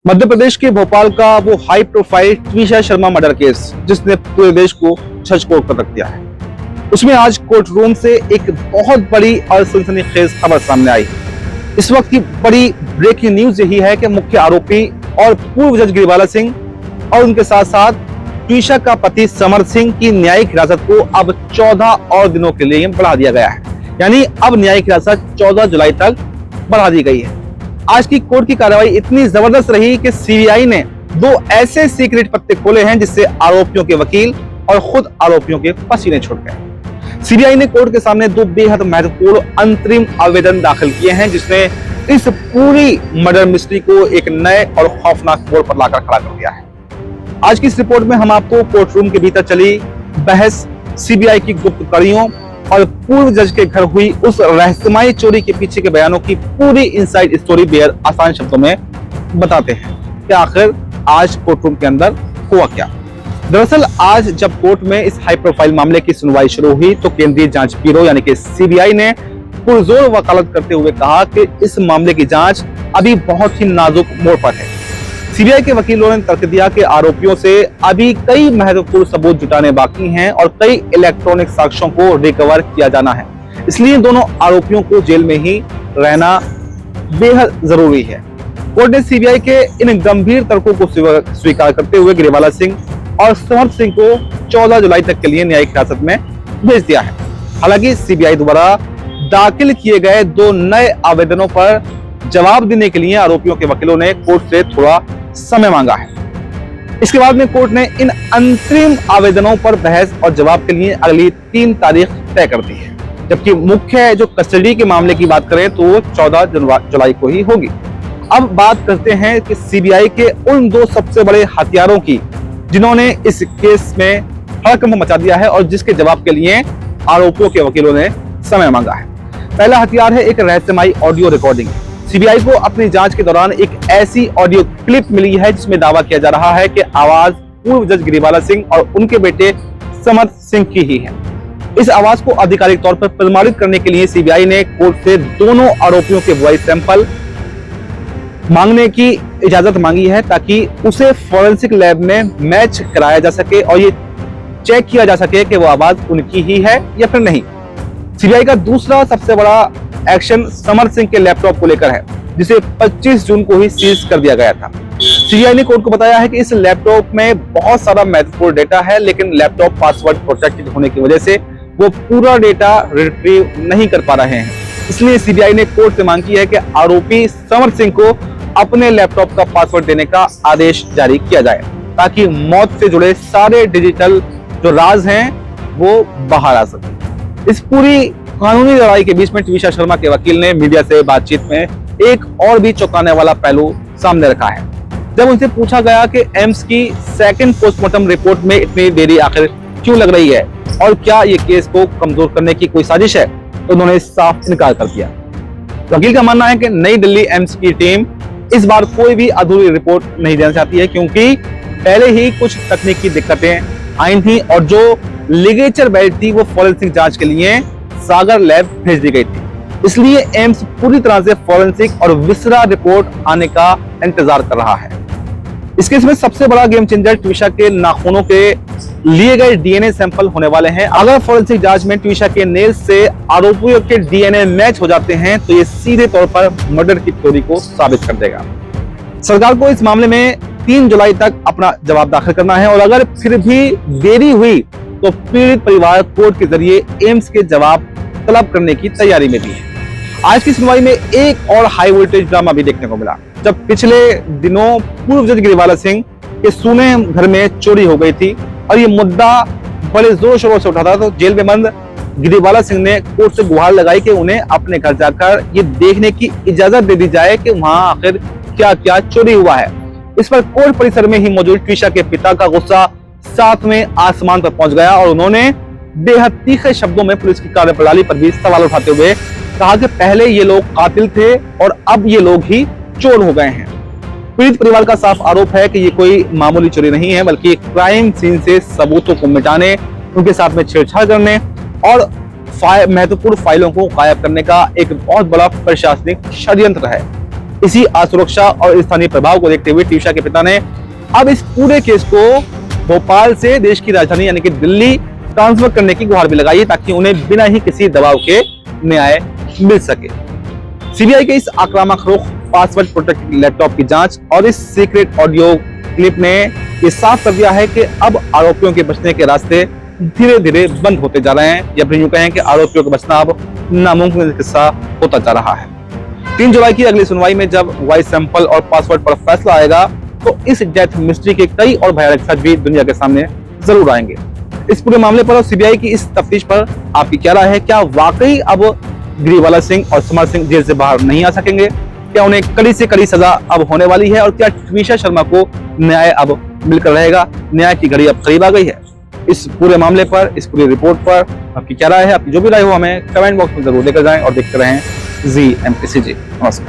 मध्य प्रदेश के भोपाल का वो high profile Twisha Sharma murder case जिसने पूरे देश को झकझोर कर रख दिया है, उसमें आज कोर्ट रूम से एक बहुत बड़ी और सनसनीखेज खबर सामने आई। इस वक्त की बड़ी ब्रेकिंग न्यूज यही है कि मुख्य आरोपी और पूर्व जज गिरिबाला सिंह और उनके साथ साथ ट्विशा का पति समर सिंह की न्यायिक हिरासत को अब 14 और दिनों के लिए बढ़ा दिया गया है। यानी अब न्यायिक हिरासत 14 जुलाई तक बढ़ा दी गई है। आज की कोर्ट की कार्रवाई इतनी जबरदस्त रही कि सीबीआई ने दो ऐसे सीक्रेट पत्ते खोले हैं जिससे आरोपियों के वकील और खुद आरोपियों के पसीने छूट गए। सीबीआई ने कोर्ट के सामने दो बेहद महत्वपूर्ण अंतरिम आवेदन दाखिल किए हैं जिसने इस पूरी मर्डर मिस्ट्री को एक नए और खौफनाक मोड़ पर लाकर खड़ा कर दिया है। आज की इस रिपोर्ट में हम आपको कोर्ट रूम के भीतर चली बहस, सीबीआई की गुप्त कड़ियों और पूर्व जज के घर हुई उस रहस्यमयी चोरी के पीछे के बयानों की पूरी इनसाइड स्टोरी बेहद आसान शब्दों में बताते हैं कि आखिर आज कोर्ट रूम के अंदर हुआ क्या। दरअसल आज जब कोर्ट में इस हाई प्रोफाइल मामले की सुनवाई शुरू हुई तो केंद्रीय जांच ब्यूरो यानी कि सीबीआई ने पुरजोर वकालत करते हुए कहा कि इस मामले की जांच अभी बहुत ही नाजुक मोड़ पर है। सीबीआई के वकीलों ने तर्क दिया कि आरोपियों से अभी कई महत्वपूर्ण सबूत जुटाने बाकी हैं और कई इलेक्ट्रॉनिक साक्ष्यों को रिकवर किया जाना है, इसलिए दोनों आरोपियों को जेल में ही रहना बेहद जरूरी है। कोर्ट ने सीबीआई के इन गंभीर तर्कों को स्वीकार करते हुए गिरिबाला सिंह और समर सिंह को 14 जुलाई तक के लिए न्यायिक हिरासत में भेज दिया है। हालांकि सीबीआई द्वारा दाखिल किए गए दो नए आवेदनों पर जवाब देने के लिए आरोपियों के वकीलों ने कोर्ट से थोड़ा समय मांगा है। इसके बाद में कोर्ट ने इन अंतरिम आवेदनों पर बहस और जवाब के लिए अगली 3 तारीख तय कर दी है, जबकि मुख्य जो कस्टडी के मामले की बात करें तो वो 14 जुलाई को ही होगी। अब बात करते हैं कि सीबीआई के उन दो सबसे बड़े हथियारों की जिन्होंने इस केस में हड़कंप मचा दिया है और जिसके जवाब के लिए आरोपियों के वकीलों ने समय मांगा है। पहला हथियार है एक रहस्यमयी ऑडियो रिकॉर्डिंग। सीबीआई को अपनी जांच के दौरान एक ऐसी ऑडियो क्लिप मिली है जिसमें दावा किया जा रहा है कि आवाज पूर्व जज गिरिबाला सिंह और उनके बेटे समर सिंह की ही है। इस आवाज को आधिकारिक तौर पर प्रमाणित करने के लिए सीबीआई ने कोर्ट से दोनों आरोपियों के वॉइस सैंपल मांगने की इजाजत मांगी है ताकि उसे फॉरेंसिक लैब में मैच कराया जा सके और ये चेक किया जा सके कि वो आवाज उनकी ही है या फिर नहीं। सीबीआई का दूसरा सबसे बड़ा एक्शन समर सिंह के लैपटॉप को लेकर है जिसे 25 जून को ही सीज कर दिया गया था। सीबीआई ने कोर्ट को बताया है कि इस लैपटॉप में बहुत सारा महत्वपूर्ण डेटा है, लेकिन लैपटॉप पासवर्ड प्रोटेक्टेड होने की वजह से वो पूरा डेटा रिट्रीव नहीं कर पा रहे हैं। इसलिए सीबीआई ने कोर्ट से मांग की है कि आरोपी समर सिंह को अपने लैपटॉप का पासवर्ड देने का आदेश जारी किया जाए ताकि मौत से जुड़े सारे डिजिटल जो राज हैं वो बाहर आ सके। इस पूरी कानूनी लड़ाई के बीच में ट्विशा शर्मा के वकील ने मीडिया से बातचीत में एक और भी चौंकाने वाला पहलू सामने रखा है। जब उनसे पूछा गया कि एम्स की सेकंड पोस्टमार्टम रिपोर्ट में इतनी देरी आखिर क्यों लग रही है और क्या ये केस को कमजोर करने की कोई साजिश है, तो उन्होंने साफ इनकार कर दिया। वकील का मानना है कि नई दिल्ली एम्स की टीम इस बार कोई भी अधूरी रिपोर्ट नहीं देना चाहती है क्योंकि पहले ही कुछ तकनीकी दिक्कतें आई थी और जो लिगेचर बेल्ट थी वो फॉरेंसिक जांच के लिए सागर लैब भेज दी गई थी। इसलिए एम्स पूरी तरह से फॉरेंसिक और विसरा रिपोर्ट आने का इंतजार कर रहा है। इस केस में सबसे बड़ा गेम चेंजर ट्विशा के नाखूनों के लिए गए डीएनए सैंपल होने वाले हैं। अगर फॉरेंसिक जांच में ट्विशा के नेल्स से आरोपियों के डीएनए मैच हो जाते हैं तो ये सीधे तौर पर मर्डर की थ्योरी को साबित कर देगा। सरकार को इस मामले में 3 जुलाई तक अपना जवाब दाखिल करना है और अगर फिर भी देरी हुई तो पीड़ित परिवार कोर्ट के जरिए एम्स के जवाब तलब करने की तैयारी में भी है। आज की सुनवाई में एक और हाई वोल्टेज ड्रामा भी देखने को मिला जब पिछले दिनों पूर्व जज गिरिबाला सिंह के सूने घर में चोरी हो गई थी और ये मुद्दा बड़े जोर शोरों से उठा था। तो जेल में बंद गिरिबाला सिंह ने कोर्ट से गुहार लगाई कि उन्हें अपने घर जाकर ये देखने की इजाजत दे दी जाए कि वहां आखिर क्या क्या चोरी हुआ है। इस पर कोर्ट परिसर में ही मौजूद ट्विशा के पिता का गुस्सा 7वें आसमान पर पहुंच गया और उन्होंने बेहद तीखे शब्दों में पुलिस की कार्यप्रणाली पर भी सवाल उठाते हुए कहा कि पहले ये लोग कातिल थे और अब ये लोग ही चोर हो गए हैं। पीड़ित परिवार का साफ आरोप है कि ये कोई मामूली चोरी नहीं है बल्कि क्राइम सीन से सबूतों को मिटाने, उनके साथ में छेड़छाड़ करने और महत्वपूर्ण फाइलों को गायब करने का एक बहुत बड़ा प्रशासनिक षड्यंत्र है। इसी असुरक्षा और स्थानीय प्रभाव को देखते हुए टीशा के पिता ने अब इस पूरे केस को भोपाल से देश की राजधानी यानी कि दिल्ली ट्रांसफर करने की गुहार भी लगाई है, ताकि उन्हें बिना ही किसी दबाव के न्याय मिल सके। सीबीआई के इस आक्रामक रुख, पासवर्ड प्रोटेक्टेड लैपटॉप की जांच और इस सीक्रेट ऑडियो क्लिप ने ये साफ कर दिया है कि अब आरोपियों के बचने के रास्ते धीरे धीरे बंद होते जा रहे हैं, या फिर यूं कहें कि आरोपियों का बचना अब नामुमकिन किस्सा होता जा रहा है। 3 जुलाई की अगली सुनवाई में जब वॉइस सैंपल और पासवर्ड पर फैसला आएगा तो इस डेथ मिस्ट्री के कई और भयानक सच भी दुनिया के सामने जरूर आएंगे। इस पूरे मामले पर और सीबीआई की इस तफ्तीश पर आपकी क्या राय है? क्या वाकई अब गिरिवाला सिंह और समर सिंह जेल से बाहर नहीं आ सकेंगे? क्या उन्हें कड़ी से कड़ी सजा अब होने वाली है? और क्या ट्वीशा शर्मा को न्याय अब मिलकर रहेगा? न्याय की घड़ी अब करीब आ गई है? इस पूरे मामले पर, इस पूरी रिपोर्ट पर आपकी क्या राय है? आपकी जो भी राय हो हमें कमेंट बॉक्स में जरूर लेकर जाएं और देखते रहें ZMTCG। नमस्कार।